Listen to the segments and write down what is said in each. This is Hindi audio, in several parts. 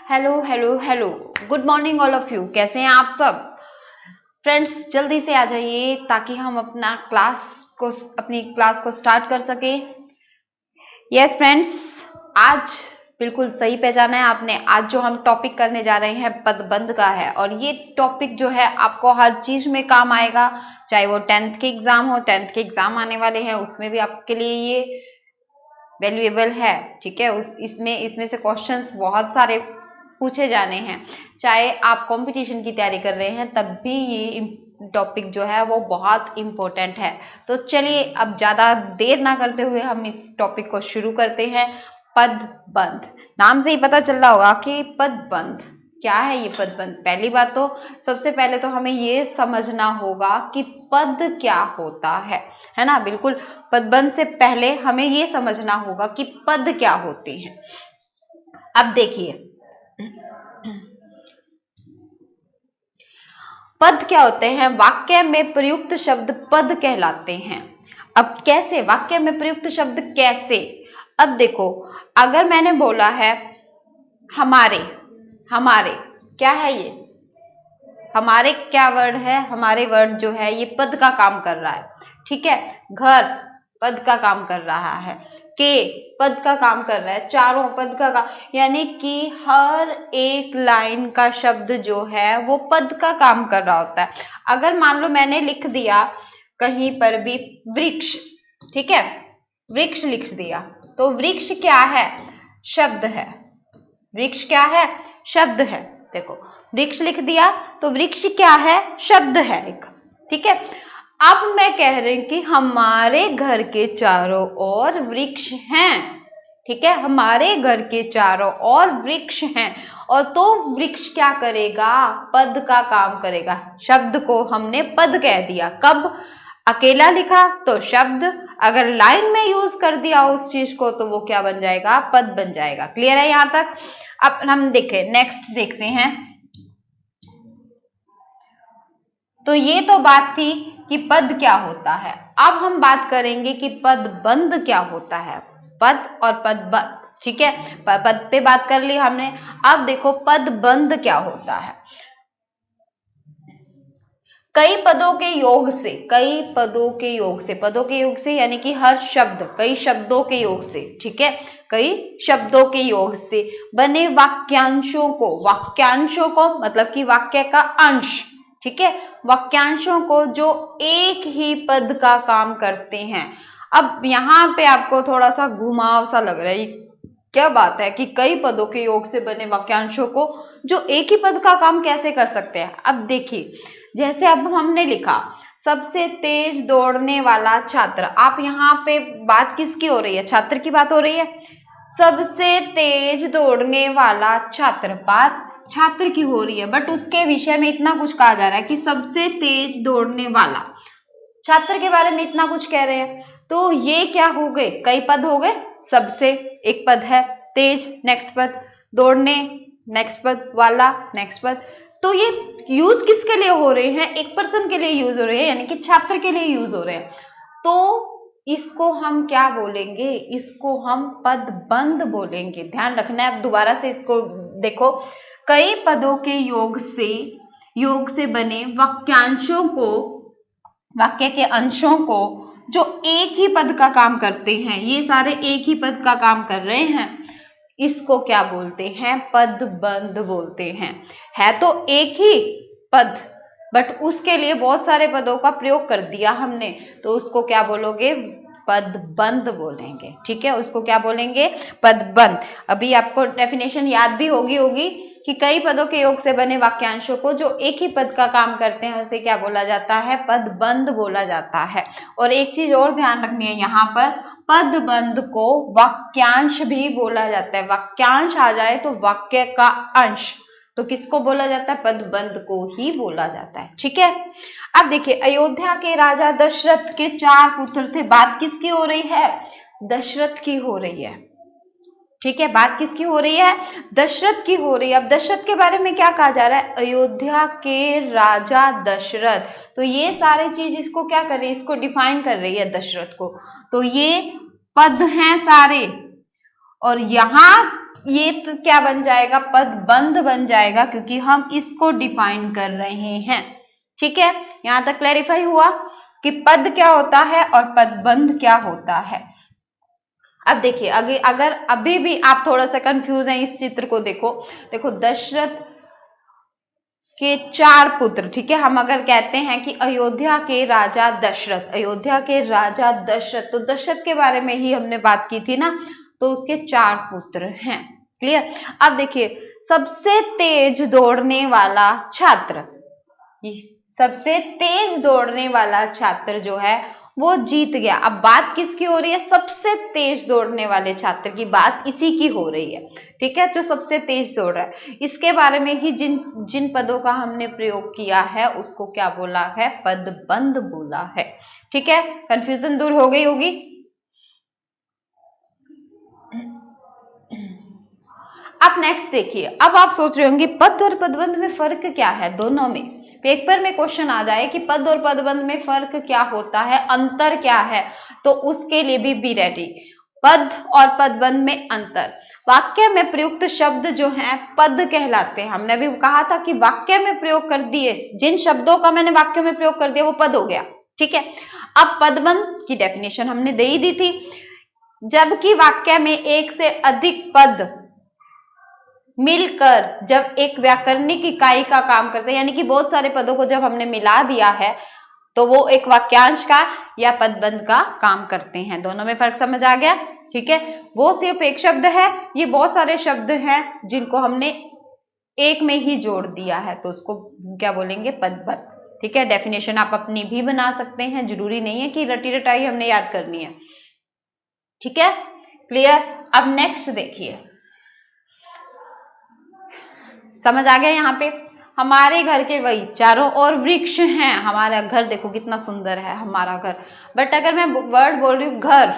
Hello hello hello, good morning all of you. कैसे हैं आप सब फ्रेंड्स? जल्दी से आ जाइए ताकि हम अपनी क्लास को स्टार्ट कर सकें। यस फ्रेंड्स, आज बिल्कुल सही पहचाना है आपने। आज जो हम टॉपिक करने जा रहे हैं पदबंध का है, और ये टॉपिक जो है आपको हर चीज में काम आएगा, चाहे वो 10th के एग्जाम हो। 10th के एग्जाम आने वाले हैं, उसमें भी आपके लिए ये वैल्यूएबल है। ठीक है, इसमें से क्वेश्चंस बहुत सारे पूछे जाने हैं। चाहे आप कंपटीशन की तैयारी कर रहे हैं तब भी ये टॉपिक जो है वो बहुत इंपॉर्टेंट है। तो चलिए अब ज्यादा देर ना करते हुए हम इस टॉपिक को शुरू करते हैं। पदबंध, नाम से ही पता चल रहा होगा कि पदबंध क्या है। ये पदबंध, पहली बात तो सबसे पहले तो हमें ये समझना होगा कि पद क्या होता है ना। बिल्कुल, पदबंध से पहले हमें ये समझना होगा कि पद क्या होते हैं। अब देखिए, पद क्या होते हैं? वाक्य में प्रयुक्त शब्द पद कहलाते हैं। अब कैसे वाक्य में प्रयुक्त शब्द कैसे? अब देखो, अगर मैंने बोला है हमारे, हमारे क्या है ये? हमारे क्या वर्ड है? हमारे वर्ड जो है ये पद का काम कर रहा है। ठीक है, घर पद का काम कर रहा है, के पद का काम कर रहा है, चारों पद का काम, यानी कि हर एक लाइन का शब्द जो है वो पद का काम कर रहा होता है। अगर मान लो मैंने लिख दिया कहीं पर भी वृक्ष, ठीक है, वृक्ष लिख दिया, तो वृक्ष क्या है? शब्द है। वृक्ष क्या है? शब्द है। देखो, वृक्ष लिख दिया तो वृक्ष क्या है? शब्द है एक। ठीक है, अब मैं कह रही हूं कि हमारे घर के चारों ओर वृक्ष हैं। ठीक है, हमारे घर के चारों ओर वृक्ष हैं, और तो वृक्ष क्या करेगा? पद का काम करेगा। शब्द को हमने पद कह दिया। कब? अकेला लिखा तो शब्द, अगर लाइन में यूज कर दिया उस चीज को तो वो क्या बन जाएगा? पद बन जाएगा। क्लियर है यहां तक? अब हम देखें, नेक्स्ट देखते हैं। तो ये तो बात थी कि पद क्या होता है। अब हम बात करेंगे कि पदबंध क्या होता है। पद और पदबंध, ठीक है, पद पे बात कर ली हमने। अब देखो पदबंध क्या होता है। कई पदों के योग से, कई पदों के योग से, पदों के योग से यानी कि हर शब्द, कई शब्दों के योग से, ठीक है, कई शब्दों के योग से बने वाक्यांशों को, वाक्यांशों को मतलब कि वाक्य का अंश, ठीक है, वाक्यांशों को जो एक ही पद का काम करते हैं। अब यहाँ पे आपको थोड़ा सा घुमाव सा लग रहा है, क्या बात है कि कई पदों के योग से बने वाक्यांशों को जो एक ही पद का काम कैसे कर सकते हैं? अब देखिए, जैसे अब हमने लिखा सबसे तेज दौड़ने वाला छात्र। आप यहाँ पे बात किसकी हो रही है? छात्र की बात हो रही है। सबसे तेज दौड़ने वाला छात्र, बात छात्र की हो रही है, बट उसके विषय में इतना कुछ कहा जा रहा है कि सबसे तेज दौड़ने वाला, छात्र के बारे में इतना कुछ कह रहे हैं। तो ये क्या हो गए? कई पद हो गए। सबसे एक पद है, तेज नेक्स्ट पद, दौड़ने नेक्स्ट पद, वाला नेक्स्ट पद। तो ये यूज किसके लिए हो रहे हैं? एक पर्सन के लिए यूज हो रहे हैं, यानी कि छात्र के लिए यूज हो रहे हैं। तो इसको हम क्या बोलेंगे? इसको हम पदबंध बोलेंगे। ध्यान रखना है। अब दोबारा से इसको देखो, कई पदों के योग से बने वाक्यांशों को, वाक्य के अंशों को जो एक ही पद का काम करते हैं, ये सारे एक ही पद का काम कर रहे हैं, इसको क्या बोलते हैं? पदबंध बोलते हैं। है तो एक ही पद, बट उसके लिए बहुत सारे पदों का प्रयोग कर दिया हमने, तो उसको क्या बोलोगे? पदबंध बोलेंगे। ठीक है, उसको क्या बोलेंगे? पदबंध। अभी आपको डेफिनेशन याद भी होगी कि कई पदों के योग से बने वाक्यांशों को जो एक ही पद का काम करते हैं उसे क्या बोला जाता है? पदबंध बोला जाता है। और एक चीज और ध्यान रखनी है यहाँ पर, पदबंध को वाक्यांश भी बोला जाता है। वाक्यांश आ जाए तो वाक्य का अंश, तो किसको बोला जाता है? पदबंध को ही बोला जाता है। ठीक है, अब देखिए, अयोध्या के राजा दशरथ के 4 पुत्र थे। बात किसकी हो रही है? दशरथ की हो रही है। ठीक है, बात किसकी हो रही है? दशरथ की हो रही है। अब दशरथ के बारे में क्या कहा जा रहा है? अयोध्या के राजा दशरथ। तो ये सारी चीज इसको क्या कर रही है? इसको डिफाइन कर रही है दशरथ को। तो ये पद हैं सारे, और यहां ये तो क्या बन जाएगा, पदबंध बन जाएगा, क्योंकि हम इसको डिफाइन कर रहे हैं। ठीक है, यहां तक क्लैरिफाई हुआ कि पद क्या होता है और पदबंध क्या होता है। अब देखिए अगर अभी भी आप थोड़ा सा कंफ्यूज हैं, इस चित्र को देखो दशरथ के 4 पुत्र। ठीक है, हम अगर कहते हैं कि अयोध्या के राजा दशरथ, अयोध्या के राजा दशरथ, तो दशरथ के बारे में ही हमने बात की थी ना, तो उसके 4 पुत्र हैं। क्लियर। अब देखिए सबसे तेज दौड़ने वाला छात्र, सबसे तेज दौड़ने वाला छात्र जो है वो जीत गया। अब बात किसकी हो रही है, सबसे तेज दौड़ने वाले छात्र की बात इसी की हो रही है। ठीक है, जो सबसे तेज दौड़ रहा है, इसके बारे में ही जिन पदों का हमने प्रयोग किया है उसको क्या बोला है, पदबंध बोला है। ठीक है, कंफ्यूजन दूर हो गई होगी। अब नेक्स्ट देखिए, अब आप सोच रहे होंगे पद और पदबंध में फर्क क्या है। दोनों में पेपर में क्वेश्चन आ जाए कि पद और पदबंध में फर्क क्या होता है, अंतर क्या है, तो उसके लिए भी रेडी। पद और पदबंध में अंतर, वाक्य में प्रयुक्त शब्द जो हैं पद कहलाते हैं। हमने भी कहा था कि वाक्य में प्रयोग कर दिए, जिन शब्दों का मैंने वाक्य में प्रयोग कर दिया वो पद हो गया। ठीक है, अब पदबंध की डेफिनेशन हमने दे ही दी थी, जबकि वाक्य में एक से अधिक पद मिलकर जब एक व्याकरणिक इकाई का काम करते हैं, यानी कि बहुत सारे पदों को जब हमने मिला दिया है तो वो एक वाक्यांश का या पदबंध का काम करते हैं। दोनों में फर्क समझ आ गया। ठीक है, वो सिर्फ एक शब्द है, ये बहुत सारे शब्द हैं जिनको हमने एक में ही जोड़ दिया है, तो उसको क्या बोलेंगे, पदबंध। ठीक है, डेफिनेशन आप अपनी भी बना सकते हैं, जरूरी नहीं है कि रटी रटाई हमने याद करनी है। ठीक है, क्लियर। अब नेक्स्ट देखिए, समझ आ गया। यहाँ पे हमारे घर के वही चारों ओर वृक्ष हैं। हमारा घर देखो कितना सुंदर है हमारा घर, बट अगर मैं वर्ड बोल रही हूँ घर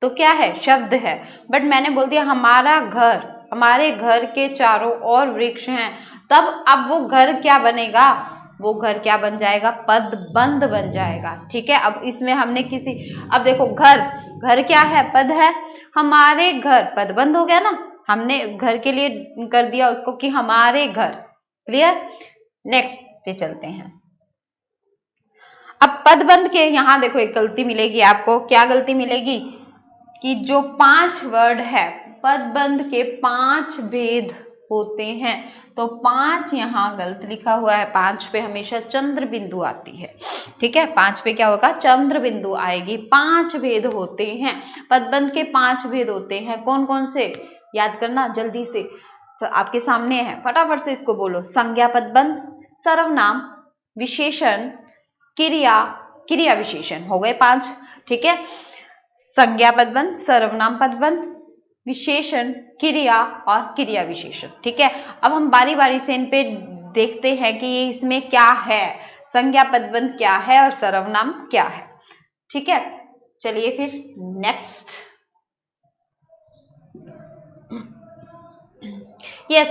तो क्या है, शब्द है, बट मैंने बोल दिया हमारा घर, हमारे घर के चारों ओर वृक्ष हैं, तब अब वो घर क्या बनेगा, वो घर क्या बन जाएगा, पदबंध बन जाएगा। ठीक है, अब इसमें हमने अब देखो घर क्या है, पद है, हमारे घर पदबंध हो गया ना, हमने घर के लिए कर दिया उसको कि हमारे घर। क्लियर। नेक्स्ट पे चलते हैं। अब पदबंध के यहां देखो एक गलती मिलेगी आपको। क्या गलती मिलेगी कि जो 5 वर्ड है, पदबंध के 5 भेद होते हैं, तो 5 यहाँ गलत लिखा हुआ है। 5 पे हमेशा चंद्र बिंदु आती है। ठीक है, 5 पे क्या होगा, चंद्र बिंदु आएगी। 5 भेद होते हैं पदबंध के, 5 भेद होते हैं। कौन कौन से, याद करना जल्दी से, आपके सामने है, फटाफट से इसको बोलो। संज्ञा पदबंध, सर्वनाम, विशेषण, क्रिया विशेषण, हो गए 5। ठीक है, संज्ञा पदबंध, सर्वनाम पदबंध, विशेषण, क्रिया और क्रिया विशेषण। ठीक है, अब हम बारी बारी से इन पे देखते हैं कि ये इसमें क्या है, संज्ञा पदबंध क्या है और सर्वनाम क्या है। ठीक है, चलिए फिर नेक्स्ट। यस,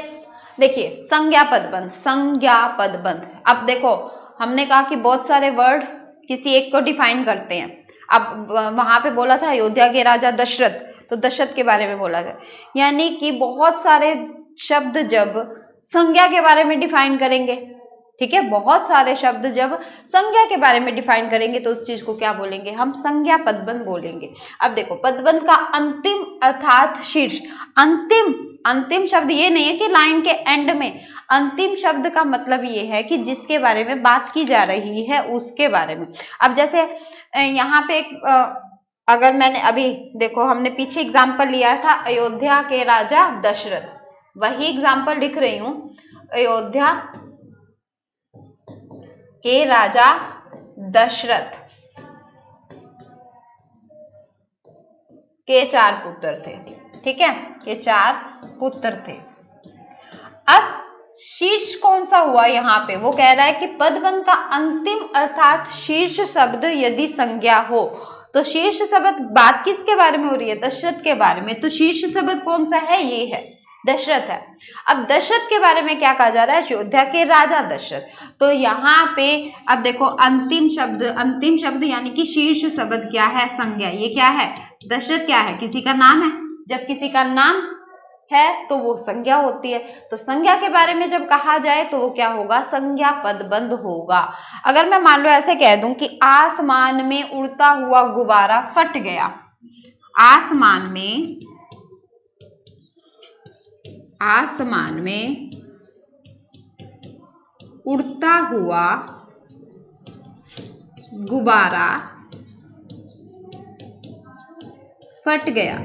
देखिए संज्ञा पदबंध, संज्ञा पदबंध। अब देखो हमने कहा कि बहुत सारे वर्ड किसी एक को डिफाइन करते हैं। अब वहां पे बोला था अयोध्या के राजा दशरथ, तो दशरथ के बारे में बोला था, यानी कि बहुत सारे शब्द जब संज्ञा के बारे में डिफाइन करेंगे, ठीक है, बहुत सारे शब्द जब संज्ञा के बारे में डिफाइन करेंगे तो उस चीज को क्या बोलेंगे, हम संज्ञा पदबंध बोलेंगे। अब देखो पदबंध का अंतिम अर्थात शीर्ष, अंतिम शब्द ये नहीं है कि लाइन के एंड में, अंतिम शब्द का मतलब ये है कि जिसके बारे में बात की जा रही है उसके बारे में। अब जैसे यहाँ पे अगर मैंने अभी देखो हमने पीछे एग्जाम्पल लिया था अयोध्या के राजा दशरथ, वही एग्जाम्पल लिख रही हूं, अयोध्या के राजा दशरथ के 4 पुत्र थे। ठीक है, ये 4 पुत्र थे। अब शीर्ष कौन सा हुआ यहाँ पे, वो कह रहा है कि पदबंध का अंतिम अर्थात शीर्ष शब्द यदि संज्ञा हो, तो शीर्ष शब्द बात किसके बारे में हो रही है, दशरथ के बारे में, तो शीर्ष शब्द कौन सा है, ये है, दशरथ है। अब दशरथ के बारे में क्या कहा जा रहा है, अयोध्या के राजा दशरथ, तो यहाँ पे अब देखो अंतिम शब्द यानी कि शीर्ष शब्द क्या है, संज्ञा, ये क्या है, दशरथ क्या है, किसी का नाम है, जब किसी का नाम है तो वो संज्ञा होती है। तो संज्ञा के बारे में जब कहा जाए तो वो क्या होगा, संज्ञा पदबंध होगा। अगर मैं मान लो ऐसे कह दूं कि आसमान में उड़ता हुआ गुब्बारा फट गया, आसमान में उड़ता हुआ गुब्बारा फट गया,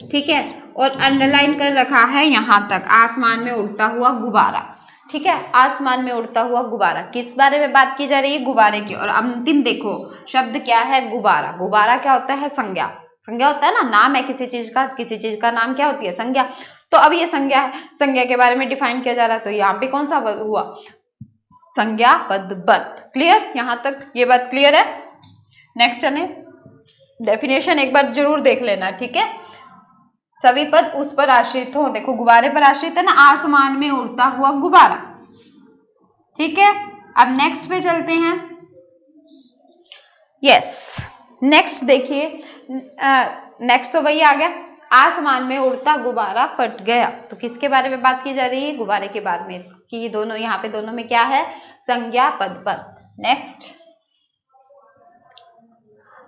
ठीक है, और अंडरलाइन कर रखा है यहां तक, आसमान में उड़ता हुआ गुब्बारा, ठीक है। आसमान में उड़ता हुआ गुब्बारा, किस बारे में बात की जा रही है, गुब्बारे की। और अंतिम देखो शब्द क्या है, गुब्बारा। गुब्बारा क्या होता है, संज्ञा। संज्ञा होता है ना, नाम है किसी चीज का, किसी चीज का नाम क्या होती है, संज्ञा। तो अब ये संज्ञा है, संज्ञा के बारे में डिफाइन किया जा रहा है, तो यहाँ पे कौन सा हुआ, संज्ञा पदबंध। क्लियर, यहां तक ये बात क्लियर है। नेक्स्ट चले, डेफिनेशन एक बार जरूर देख लेना, ठीक है। सभी पद उस पर आश्रित हो, देखो गुब्बारे पर आश्रित है ना, आसमान में उड़ता हुआ गुब्बारा, ठीक है। अब नेक्स्ट पे चलते हैं। यस, नेक्स्ट देखिए, नेक्स्ट तो वही आ गया, आसमान में उड़ता गुब्बारा फट गया। तो किसके बारे में बात की जा रही है, गुब्बारे के बारे में, कि दोनों यहाँ पे दोनों में क्या है, संज्ञा पदबंध। नेक्स्ट,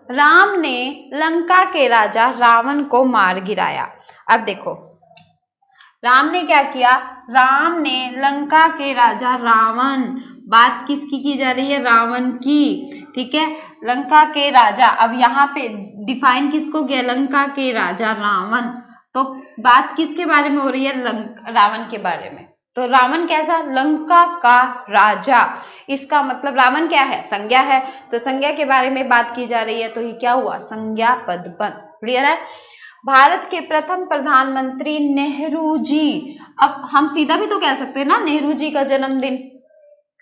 राम ने लंका के राजा रावण को मार गिराया। अब देखो राम ने क्या किया, राम ने लंका के राजा रावण, बात किसकी की जा रही है, रावण की, ठीक है, लंका के राजा। अब यहाँ पे डिफाइन किसको किया, लंका के राजा रावण, तो बात किसके बारे में हो रही है, रावण के बारे में। तो रावण कैसा, लंका का राजा, इसका मतलब रावण क्या है, संज्ञा है, तो संज्ञा के बारे में बात की जा रही है, तो ये क्या हुआ, संज्ञा पदबंध। क्लियर है। भारत के प्रथम प्रधानमंत्री नेहरू जी, अब हम सीधा भी तो कह सकते हैं ना नेहरू जी का जन्मदिन,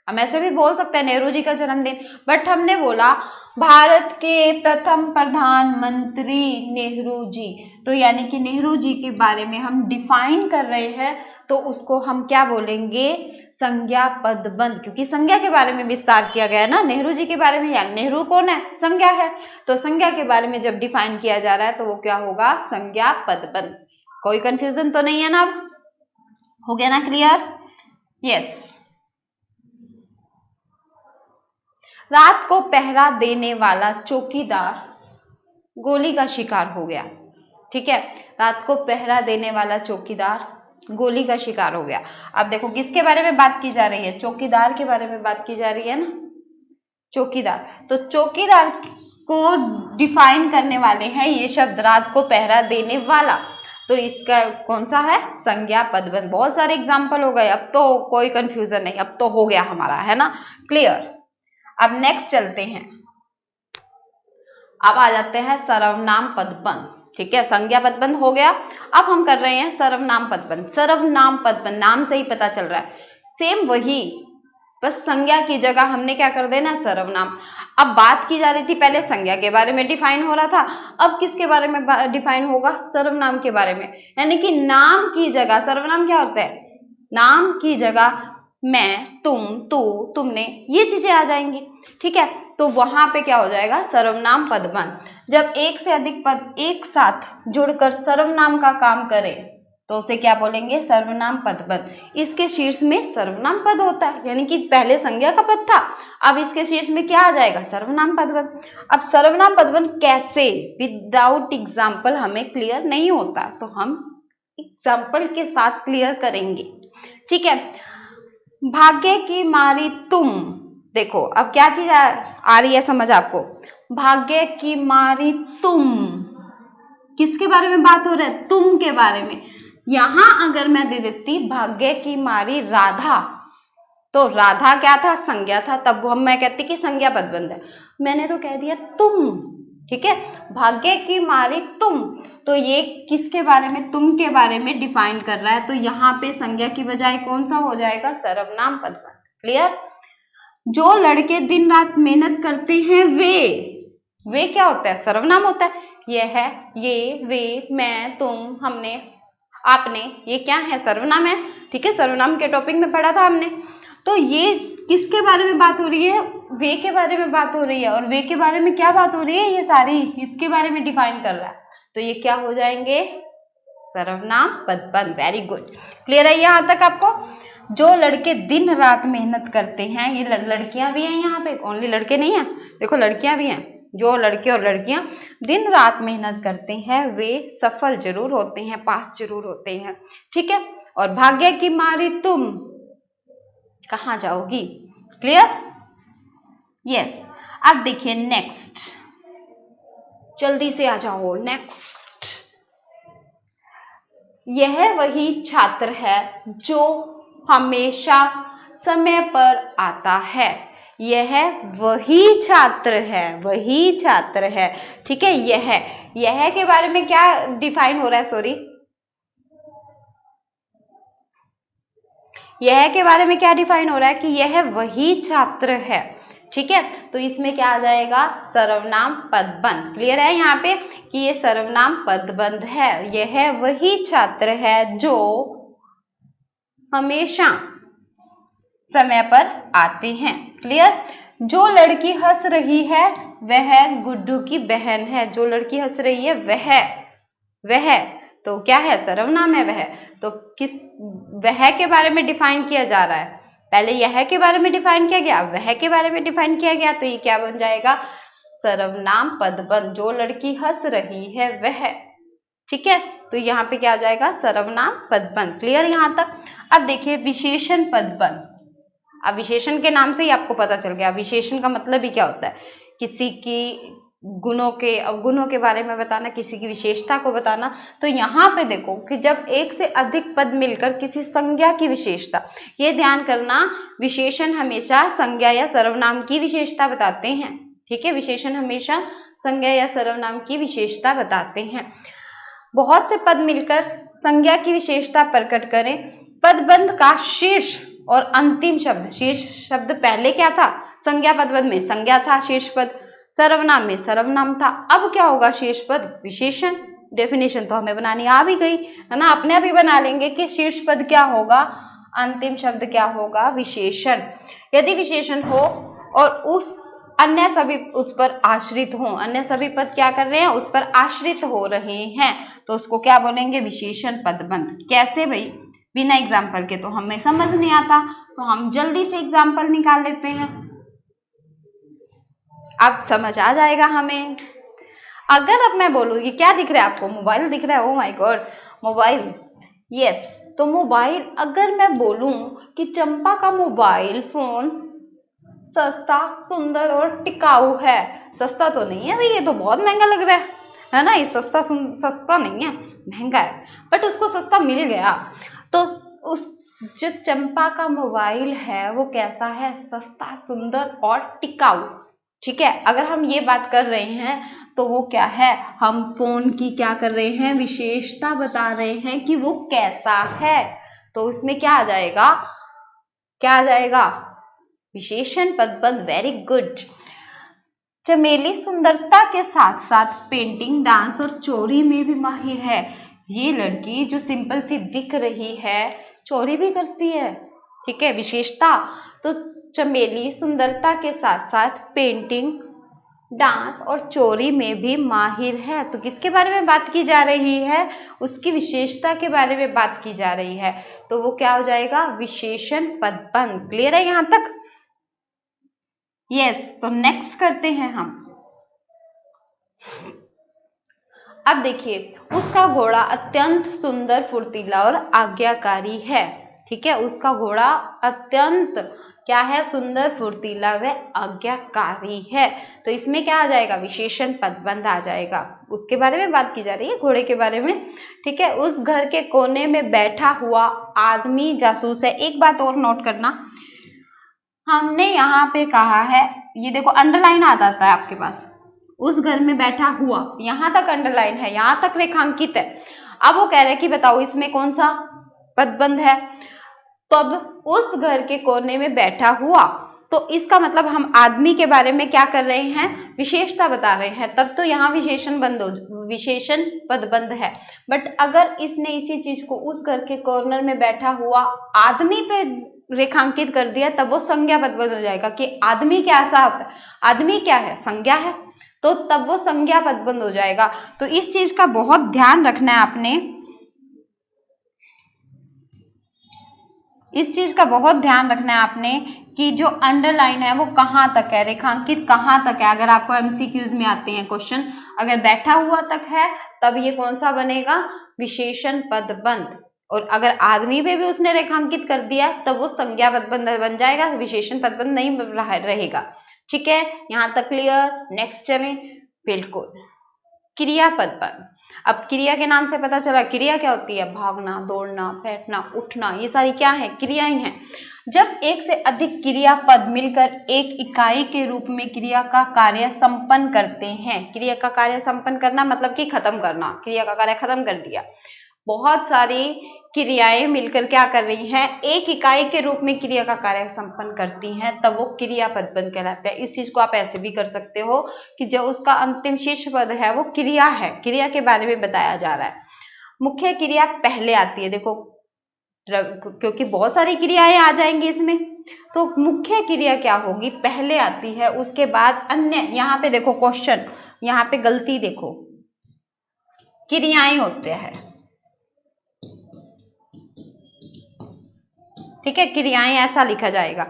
हम ऐसे भी बोल सकते हैं नेहरू जी का जन्मदिन, बट हमने बोला भारत के प्रथम प्रधानमंत्री नेहरू जी, तो यानी कि नेहरू जी के बारे में हम डिफाइन कर रहे हैं, तो उसको हम क्या बोलेंगे, संज्ञा पदबंध, क्योंकि संज्ञा के बारे में विस्तार किया गया है ना नेहरू जी के बारे में, या नेहरू कौन है, संज्ञा है, तो संज्ञा के बारे में जब डिफाइन किया जा रहा है तो वो क्या होगा, संज्ञा पदबंध। कोई कंफ्यूजन तो नहीं है ना, अब हो गया ना क्लियर। यस, रात को पहरा देने वाला चौकीदार गोली का शिकार हो गया, ठीक है, रात को पहरा देने वाला चौकीदार गोली का शिकार हो गया। अब देखो किसके बारे में बात की जा रही है, चौकीदार के बारे में बात की जा रही है ना, चौकीदार। तो चौकीदार को डिफाइन करने वाले हैं ये शब्द, रात को पहरा देने वाला, तो इसका कौन सा है, संज्ञा पदबंध। बहुत सारे एग्जाम्पल हो गए, अब तो कोई कंफ्यूजन नहीं, अब तो हो गया हमारा, है ना, क्लियर। अब नेक्स्ट चलते हैं, अब आ जाते हैं सर्वनाम पदबंध, ठीक है, संज्ञा पदबंध हो गया, अब हम कर रहे हैं सर्वनाम पदबंध। सर्वनाम पदबंध, नाम से ही पता चल रहा है, सेम वही, बस संज्ञा की जगह हमने क्या कर देना, सर्वनाम। अब बात की जा रही थी पहले संज्ञा के बारे में डिफाइन हो रहा था, अब किसके बारे में डिफाइन होगा, सर्वनाम के बारे में, यानी कि नाम की जगह, सर्वनाम क्या होता है, नाम की जगह मैं, तुम, तू, तुमने, ये चीजें आ जाएंगी, ठीक है, तो वहां पे क्या हो जाएगा, सर्वनाम पदबंध। जब एक से अधिक पद एक साथ जुड़कर सर्वनाम का काम करें तो उसे क्या बोलेंगे, सर्वनाम पदबंध। इसके शीर्ष में सर्वनाम पद होता है, यानी कि पहले संज्ञा का पद था, अब इसके शीर्ष में क्या आ जाएगा, सर्वनाम पदबंध। अब सर्वनाम पदबंध कैसे, विदाउट एग्जाम्पल हमें क्लियर नहीं होता, तो हम एग्जाम्पल के साथ क्लियर करेंगे, ठीक है। भाग्य की मारी तुम, देखो अब क्या चीज आ रही है समझ आपको, भाग्य की मारी तुम, किसके बारे में बात हो रहा है, तुम के बारे में। यहां अगर मैं दे देती भाग्य की मारी राधा, तो राधा क्या था, संज्ञा था, तब हम मैं कहती कि संज्ञा पदबंध है, मैंने तो कह दिया तुम, ठीक है, भाग्य की मारी तुम, तो ये किसके बारे में, तुम के बारे में डिफाइन कर रहा है, तो यहाँ पे संज्ञा की बजाय कौन सा हो जाएगा, सर्वनाम पदबंध। क्लियर। जो लड़के दिन रात मेहनत करते हैं वे क्या होता है, सर्वनाम होता है, ये है, ये, वे, मैं, तुम, हमने, आपने, ये क्या है, सर्वनाम है, ठीक है, सर्वनाम के टॉपिक में पढ़ा था हमने। तो ये किसके बारे में बात हो रही है, वे के बारे में बात हो रही है, और वे के बारे में क्या बात हो रही है, ये सारी इसके बारे में डिफाइन कर रहा है, तो ये क्या हो जाएंगे, सर्वनाम पदबंध। वेरी गुड, क्लियर है यहाँ तक आपको। जो लड़के दिन रात मेहनत करते हैं, ये लड़कियां भी हैं यहाँ पे, ओनली लड़के नहीं है, देखो लड़कियां भी हैं। जो लड़के और लड़कियां दिन रात मेहनत करते हैं वे सफल जरूर होते हैं, पास जरूर होते हैं, ठीक है। और भाग्य की मारी तुम कहाँ जाओगी, क्लियर, यस। अब देखिए नेक्स्ट, जल्दी से आ जाओ नेक्स्ट। यह वही छात्र है जो हमेशा समय पर आता है। यह वही छात्र है, वही छात्र है, ठीक है। यह के बारे में क्या डिफाइन हो रहा है, सॉरी, यह के बारे में क्या डिफाइन हो रहा है कि यह वही छात्र है, ठीक है। तो इसमें क्या आ जाएगा, सर्वनाम पदबंध। क्लियर है यहाँ पे कि ये सर्वनाम पदबंध है। यह वही छात्र है जो हमेशा समय पर आते हैं, क्लियर। जो लड़की हंस रही है वह गुड्डू की बहन है। जो लड़की हंस रही है वह तो क्या है, सर्वनाम है वह। तो किस वह के बारे में डिफाइन किया जा रहा है, पहले यह के बारे में डिफाइन किया गया, वह के बारे में डिफाइन किया गया, तो ये क्या बन जाएगा, सर्वनाम पदबंध। जो लड़की हंस रही है वह, ठीक है। तो यहाँ पे क्या आ जाएगा, सर्वनाम पदबंध। क्लियर यहाँ तक। अब देखिए विशेषण पदबंध। अब विशेषण के नाम से ही आपको पता चल गया विशेषण का मतलब ही क्या होता है, किसी की गुणों के अवगुणों के बारे में बताना, किसी की विशेषता को बताना। तो यहाँ पे देखो कि जब एक से अधिक पद मिलकर किसी संज्ञा की विशेषता, ये ध्यान करना, विशेषण हमेशा संज्ञा या सर्वनाम की विशेषता बताते हैं, ठीक है। विशेषण हमेशा संज्ञा या सर्वनाम की विशेषता बताते हैं। बहुत से पद मिलकर संज्ञा की विशेषता प्रकट करें। पदबंध का शीर्ष और अंतिम शब्द, शीर्ष शब्द पहले क्या था, संज्ञा पदबंध में संज्ञा था, शीर्ष पद सर्वनाम में सर्वनाम था। अब क्या होगा, शीर्ष पद विशेषण। डेफिनेशन तो हमें बनानी आ भी गई है ना, अपने आप ही बना लेंगे कि शीर्ष पद क्या होगा, अंतिम शब्द क्या होगा, विशेषण। यदि विशेषण हो और उस अन्य सभी उस पर आश्रित हो, अन्य सभी पद क्या कर रहे हैं, उस पर आश्रित हो रहे हैं, तो उसको क्या बोलेंगे, विशेषण पदबंध। कैसे भाई, बिना एग्जाम्पल के तो हमें समझ नहीं आता, तो हम जल्दी से एग्जाम्पल निकाल लेते हैं, अब समझ आ जाएगा हमें। अगर अब मैं बोलूंगी, क्या दिख रहा है आपको, मोबाइल दिख रहा है, oh my God, mobile, yes. तो मोबाइल, अगर मैं बोलूं कि चंपा का मोबाइल फोन सस्ता, सुंदर और टिकाऊ है, सस्ता तो नहीं है भाई, ये तो बहुत महंगा लग रहा है ना, ये सस्ता नहीं है, महंगा है, बट उसको सस्ता मिल गया। तो उस जो चंपा का मोबाइल है वो कैसा है, सस्ता, सुंदर और टिकाऊ, ठीक है। अगर हम ये बात कर रहे हैं तो वो क्या है, हम फोन की क्या कर रहे हैं, विशेषता बता रहे हैं कि वो कैसा है। तो इसमें क्या आ जाएगा, क्या आ जाएगा, विशेषण पदबंध। Very good. चमेली सुंदरता के साथ साथ पेंटिंग, डांस और चोरी में भी माहिर है। ये लड़की जो सिंपल सी दिख रही है चोरी भी करती है, ठीक है, विशेषता। तो चमेली सुंदरता के साथ साथ पेंटिंग, डांस और चोरी में भी माहिर है। तो किसके बारे में बात की जा रही है, उसकी विशेषता के बारे में बात की जा रही है, तो वो क्या हो जाएगा, विशेषण पदबंध। क्लियर है यहां तक, यस। तो नेक्स्ट करते हैं हम। अब देखिए, उसका घोड़ा अत्यंत सुंदर, फुर्तीला और आज्ञाकारी है, ठीक है। उसका घोड़ा अत्यंत क्या है, सुंदर, फुर्तीला व आज्ञाकारी है। तो इसमें क्या आ जाएगा, विशेषण पदबंध आ जाएगा। उसके बारे में बात की जा रही है, घोड़े के बारे में, ठीक है। उस घर के कोने में बैठा हुआ आदमी जासूस है। एक बात और नोट करना, हमने यहाँ पे कहा है, ये देखो अंडरलाइन आ जाता है आपके पास, उस घर में बैठा हुआ, यहां तक अंडरलाइन है, यहां तक रेखांकित है। अब वो कह रहे हैं कि बताओ इसमें कौन सा पदबंध है, तो अब उस घर के कोने में बैठा हुआ, तो इसका मतलब हम आदमी के बारे में क्या कर रहे हैं, विशेषता बता रहे हैं, तब तो यहाँ विशेषण पदबंध है। बट अगर इसने इसी चीज को उस घर के कॉर्नर में बैठा हुआ आदमी पे रेखांकित कर दिया, तब वो संज्ञा पदबंध हो जाएगा कि आदमी कैसा होता है, आदमी क्या है, संज्ञा है, तो तब वो संज्ञा पदबंध हो जाएगा। तो इस चीज का बहुत ध्यान रखना है आपने इस चीज का बहुत ध्यान रखना है आपने कि जो अंडरलाइन है वो कहाँ तक है, रेखांकित कहाँ तक है। अगर आपको एमसीक्यूज में आते हैं क्वेश्चन, अगर बैठा हुआ तक है तब ये कौन सा बनेगा, विशेषण पदबंध। और अगर आदमी पे भी उसने रेखांकित कर दिया तब वो संज्ञा पदबंध बन जाएगा, विशेषण पदबंध नहीं रहेगा। ठीक है, यहां तक क्लियर। नेक्स्ट चलें। बिल्कुल, क्रिया पदबंध। अब क्रिया के नाम से पता चला क्रिया क्या होती है, भागना, दौड़ना, बैठना, उठना, ये सारी क्या है, क्रियाएं हैं। जब एक से अधिक क्रिया पद मिलकर एक इकाई के रूप में क्रिया का कार्य संपन्न करते हैं, क्रिया का कार्य संपन्न करना मतलब कि खत्म करना, क्रिया का कार्य खत्म कर दिया। बहुत सारी क्रियाएं मिलकर क्या कर रही हैं, एक इकाई के रूप में क्रिया का कार्य संपन्न करती हैं, तब वो क्रिया पदबंध कहलाता है। इस चीज को आप ऐसे भी कर सकते हो कि जो उसका अंतिम शीर्ष पद है वो क्रिया है, क्रिया के बारे में बताया जा रहा है। मुख्य क्रिया पहले आती है, देखो क्योंकि बहुत सारी क्रियाएं आ जाएंगी इसमें, तो मुख्य क्रिया क्या होगी, पहले आती है, उसके बाद अन्य। यहाँ पे देखो क्वेश्चन, यहाँ पे गलती देखो, क्रियाएं होते हैं, ठीक है, क्रियाएं ऐसा लिखा जाएगा।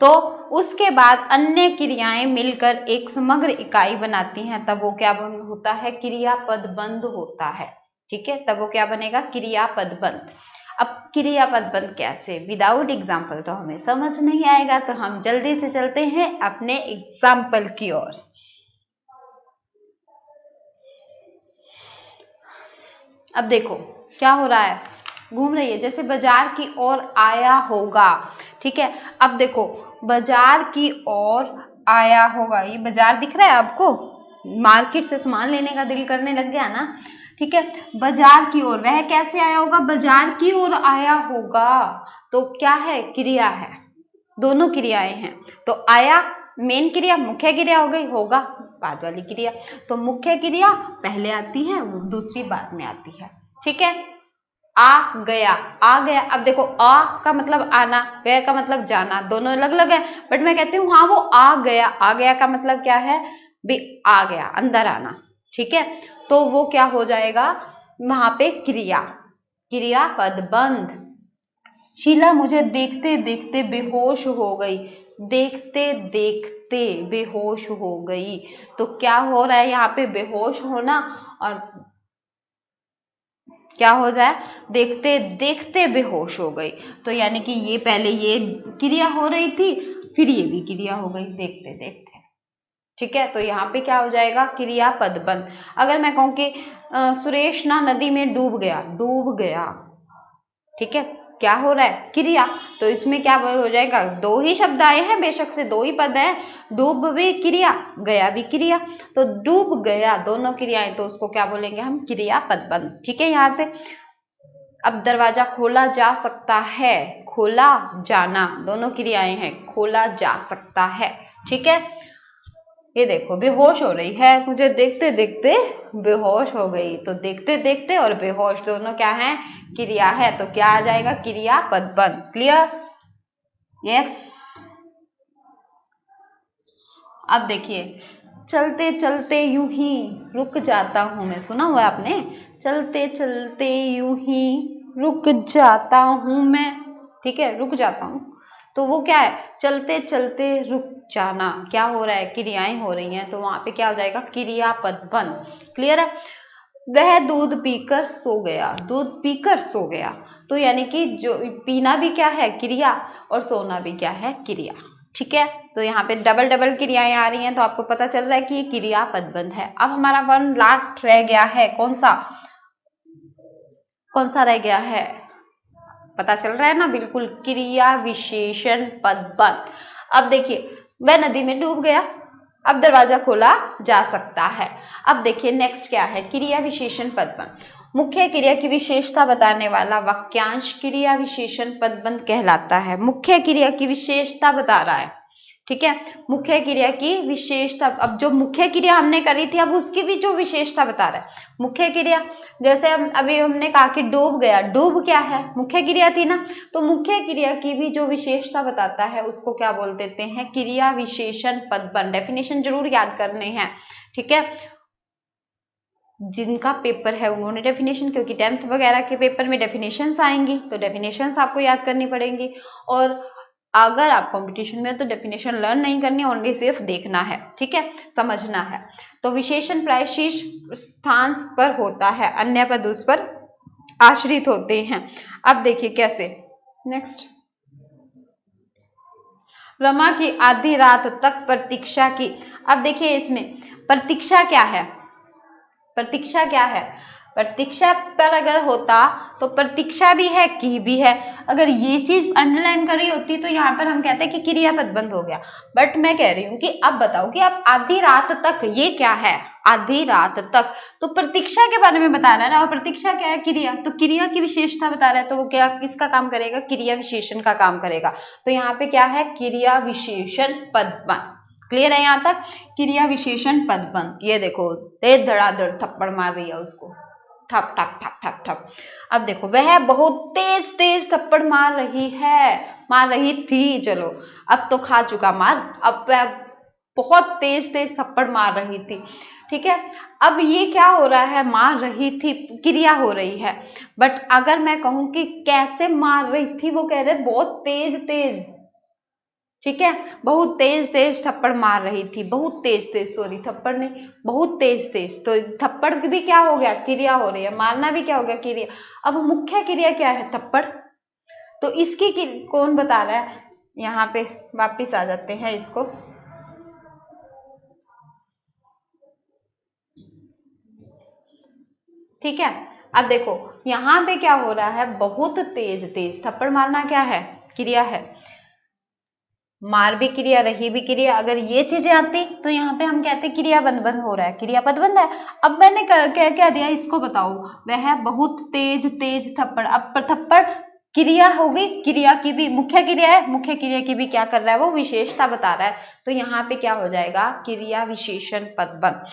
तो उसके बाद अन्य क्रियाएं मिलकर एक समग्र इकाई बनाती हैं, तब वो क्या होता है, क्रियापद बंध होता है। ठीक है, तब वो क्या बनेगा, क्रियापद बंध। अब क्रियापद बंध कैसे, विदाउट एग्जाम्पल तो हमें समझ नहीं आएगा, तो हम जल्दी से चलते हैं अपने एग्जाम्पल की ओर। अब देखो क्या हो रहा है, घूम रही है, जैसे बाजार की ओर आया होगा। ठीक है, अब देखो बाजार की ओर आया होगा, ये बाजार दिख रहा है आपको, मार्केट से सामान लेने का दिल करने लग गया ना। ठीक है, बाजार की ओर, वह कैसे आया होगा, बाजार की ओर आया होगा, तो क्या है, क्रिया है, दोनों क्रियाएं हैं। तो आया मेन क्रिया, मुख्य क्रिया हो गई, होगा बाद वाली क्रिया। तो मुख्य क्रिया पहले आती है, दूसरी बाद में आती है। ठीक है, आ गया, आ गया। अब देखो आ का मतलब आना, गया का मतलब जाना, दोनों अलग अलग है, बट मैं कहती हूँ हाँ वो आ गया। आ गया का मतलब क्या है, भी आ गया, अंदर आना। ठीक है, तो वो क्या हो जाएगा, वहां पे क्रिया, क्रिया पदबंध। शीला मुझे देखते देखते बेहोश हो गई, देखते देखते बेहोश हो गई, तो क्या हो रहा है यहाँ पे, बेहोश होना, और क्या हो रहा है, देखते देखते बेहोश हो गई। तो यानी कि ये पहले ये क्रिया हो रही थी, फिर ये भी क्रिया हो गई, देखते देखते। ठीक है, तो यहाँ पे क्या हो जाएगा, क्रिया पदबंध। अगर मैं कहूँ कि सुरेश ना नदी में डूब गया, डूब गया, ठीक है, क्या हो रहा है, क्रिया। तो इसमें क्या हो जाएगा, दो ही शब्द आए हैं, बेशक से दो ही पद हैं, डूब भी क्रिया, गया भी क्रिया, तो डूब गया दोनों क्रियाएं, तो उसको क्या बोलेंगे हम, क्रिया पदबंध। ठीक है, यहाँ से अब दरवाजा खोला जा सकता है, खोला जाना, दोनों क्रियाएं हैं, खोला जा सकता है। ठीक है, ये देखो बेहोश हो रही है, मुझे देखते देखते बेहोश हो गई, तो देखते देखते और बेहोश दोनों क्या है, क्रिया है, तो क्या आ जाएगा, क्रिया पदबंध। Clear, yes. अब देखिए, चलते चलते यूं ही रुक जाता हूं मैं, सुना हुआ आपने, चलते चलते यूं ही रुक जाता हूं मैं। ठीक है, रुक जाता हूं, तो वो क्या है, चलते चलते रुक जाना, क्या हो रहा है, क्रियाएं हो रही हैं, तो वहां पे क्या हो जाएगा, क्रिया पदबंध। क्लियर है। वह दूध पीकर सो गया, दूध पीकर सो गया, तो यानी कि जो पीना भी क्या है, क्रिया, और सोना भी क्या है, क्रिया। ठीक है, तो यहाँ पे डबल डबल क्रियाएं आ रही हैं, तो आपको पता चल रहा है कि ये क्रिया पदबंध है। अब हमारा वन लास्ट रह गया है, कौन सा, कौन सा रह गया है, पता चल रहा है ना, बिल्कुल, क्रिया विशेषण पदबंध। अब देखिए, वह नदी में डूब गया, अब दरवाजा खोला जा सकता है। अब देखिए नेक्स्ट क्या है, क्रिया विशेषण पदबंध। मुख्य क्रिया की विशेषता बताने वाला वाक्यांश क्रिया विशेषण पदबंध कहलाता है। मुख्य क्रिया की विशेषता बता रहा है, ठीक है, मुख्य क्रिया की विशेषता। अब जो मुख्य क्रिया हमने करी थी, अब उसकी भी जो विशेषता बता रहा है। मुख्य क्रिया, जैसे अभी हमने कहा कि डूब गया, डूब क्या है, मुख्य क्रिया थी ना, तो मुख्य क्रिया की भी जो विशेषता बताता है उसको क्या बोल देते हैं, क्रिया विशेषण पदबंध। डेफिनेशन जरूर याद करने हैं, ठीक है। जिनका पेपर है उन्होंने डेफिनेशन, क्योंकि 10th वगैरह के पेपर में डेफिनेशंस आएंगी तो डेफिनेशंस आपको याद करनी पड़ेंगी। और अगर आप कंपटीशन में तो डेफिनेशन लर्न नहीं करनी, ओनली सिर्फ देखना है, ठीक है, समझना है। तो विशेषण प्राय शीर्ष स्थान पर होता है, अन्य पद उस पर आश्रित होते हैं। अब देखिए कैसे, नेक्स्ट, रमा की आधी रात तक प्रतीक्षा की। अब देखिए इसमें प्रतीक्षा क्या है, प्रतीक्षा क्या है, प्रतीक्षा पर अगर होता तो प्रतीक्षा भी है की भी है, अगर ये चीज अंडरलाइन करी होती तो यहाँ पर हम कहते हैं कि क्रियापद बंद हो गया। बट मैं कह रही हूँ कि अब बताओ कि आप आधी रात तक, ये क्या है, आधी रात तक, तो प्रतीक्षा के बारे में बता रहा है ना, और प्रतीक्षा क्या है, क्रिया, तो क्रिया की विशेषता बता रहा है, तो वो क्या किसका काम करेगा, क्रिया विशेषण का काम करेगा। तो यहाँ पे क्या है, क्रिया विशेषण पदबंध। क्लियर है यहाँ तक, क्रिया विशेषण पदबंध। ये देखो तेज धड़ाधड़ थप्पड़ मार रही है उसको, ठप ठप ठप ठप ठप। अब देखो वह बहुत तेज तेज थप्पड़ मार रही है, मार रही थी, चलो अब तो खा चुका मार, अब वह बहुत तेज तेज थप्पड़ मार रही थी, ठीक है। अब ये क्या हो रहा है, मार रही थी, क्रिया हो रही है। बट अगर मैं कहूं कि कैसे मार रही थी, वो कह रहे बहुत तेज तेज, ठीक है, बहुत तेज तेज थप्पड़ मार रही थी, बहुत तेज तेज, सॉरी थप्पड़ नहीं, बहुत तेज तेज, तो थप्पड़ भी क्या हो गया, क्रिया हो रही है, मारना भी क्या हो गया, क्रिया। अब मुख्य क्रिया क्या है, थप्पड़, तो इसकी कौन बता रहा है, यहाँ पे वापिस आ जाते हैं इसको, ठीक है। अब देखो यहाँ पे क्या हो रहा है, बहुत तेज तेज थप्पड़ मारना क्या है, क्रिया है, मार भी क्रिया, रही भी क्रिया। अगर ये चीजें आती तो यहाँ पे हम कहते क्रिया बंद हो रहा है, क्रियापद बंद है। अब मैंने क्या क्या दिया, इसको बताओ, वह बहुत तेज तेज थप्पड़, अब थप्पड़ क्रिया होगी, क्रिया की भी मुख्य क्रिया है, मुख्य क्रिया की भी क्या कर रहा है, वो विशेषता बता रहा है, तो यहाँ पे क्या हो जाएगा, क्रिया विशेषण पदबंध,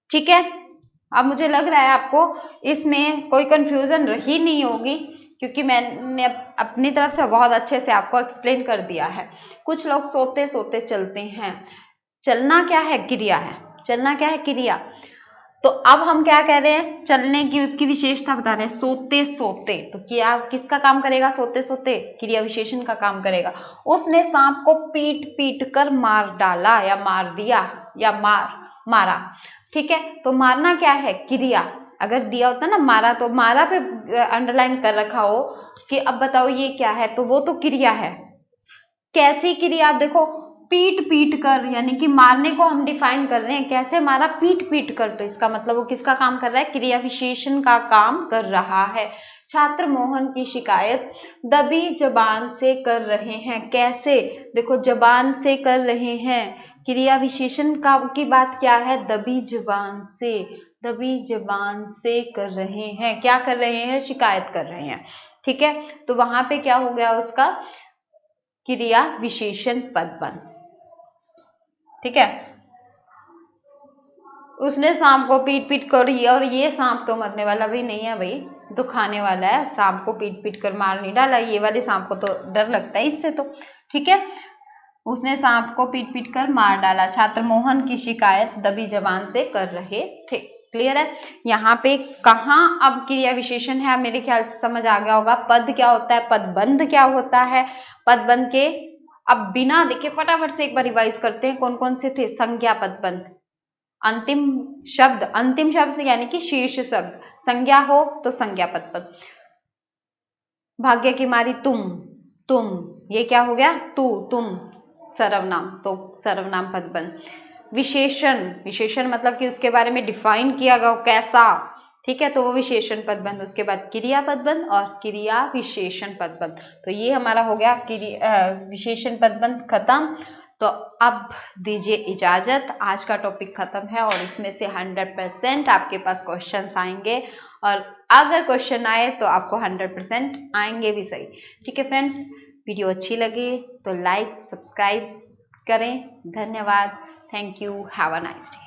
ठीक है। अब मुझे लग रहा है आपको इसमें कोई कंफ्यूजन रही नहीं होगी, क्योंकि मैंने अपनी तरफ से बहुत अच्छे से आपको एक्सप्लेन कर दिया है। कुछ लोग सोते सोते चलते हैं, चलना क्या है, क्रिया है, चलना क्या है, क्रिया। तो अब हम क्या कह रहे हैं, चलने की उसकी विशेषता बता रहे हैं, सोते सोते, तो क्या किसका काम करेगा, सोते सोते क्रिया विशेषण का काम करेगा। उसने सांप को पीट पीट कर मार डाला, या मार दिया, या मारा, ठीक है। तो मारना क्या है, क्रिया, अगर दिया होता ना मारा, तो मारा पे अंडरलाइन कर रखा हो कि अब बताओ ये क्या है, तो वो तो क्रिया है। कैसी क्रिया, आप देखो पीट पीट कर, यानी कि मारने को हम डिफाइन कर रहे हैं, कैसे मारा, पीट पीट कर, तो इसका मतलब वो किसका काम कर रहा है, क्रिया विशेषण का काम कर रहा है। छात्र मोहन की शिकायत दबी जबान से कर रहे हैं, कैसे, देखो जबान से कर रहे हैं, क्रिया विशेषण का की बात क्या है, दबी जबान से, दबी जबान से कर रहे हैं, क्या कर रहे हैं, शिकायत कर रहे हैं, ठीक है। तो वहां पे क्या हो गया उसका, क्रिया विशेषण पदबंध, ठीक है। उसने सांप को पीट पीट कर, और ये सांप तो मरने वाला भी नहीं है भाई, तो खाने वाला है, सांप को पीट पीट कर मार नहीं डाला, ये वाले सांप को तो डर लगता है इससे, तो ठीक है। उसने सांप को पीट पीट कर मार डाला, छात्र मोहन की शिकायत दबी जबान से कर रहे थे। क्लियर है, यहाँ पे कहाँ अब क्रिया विशेषण है, मेरे ख्याल से समझ आ गया होगा। पद क्या होता है, पदबंध क्या होता है, पदबंध के अब बिना देखे फटाफट से एक बार रिवाइज करते हैं, कौन कौन से थे, संज्ञा पदबंध, अंतिम शब्द यानी कि शीर्ष शब्द, संज्ञा हो तो संज्ञा पदबंध, भाग्य की मारी तुम, ये क्या हो गया, तुम, सर्वनाम, तो सर्वनाम पदबंध। विशेषण मतलब कि उसके बारे में डिफाइन किया गया कैसा, ठीक है, तो वो विशेषण पदबंध। उसके बाद क्रिया पदबंध और क्रिया विशेषण पदबंध। तो ये हमारा हो गया विशेषण पदबंध खत्म। तो अब दीजिए इजाजत, आज का टॉपिक खत्म है और इसमें से 100% आपके पास क्वेश्चंस आएंगे, और अगर क्वेश्चन आए तो आपको 100% आएंगे भी सही, ठीक है फ्रेंड्स। वीडियो अच्छी लगे तो लाइक सब्सक्राइब करें, धन्यवाद, thank you, have a nice day.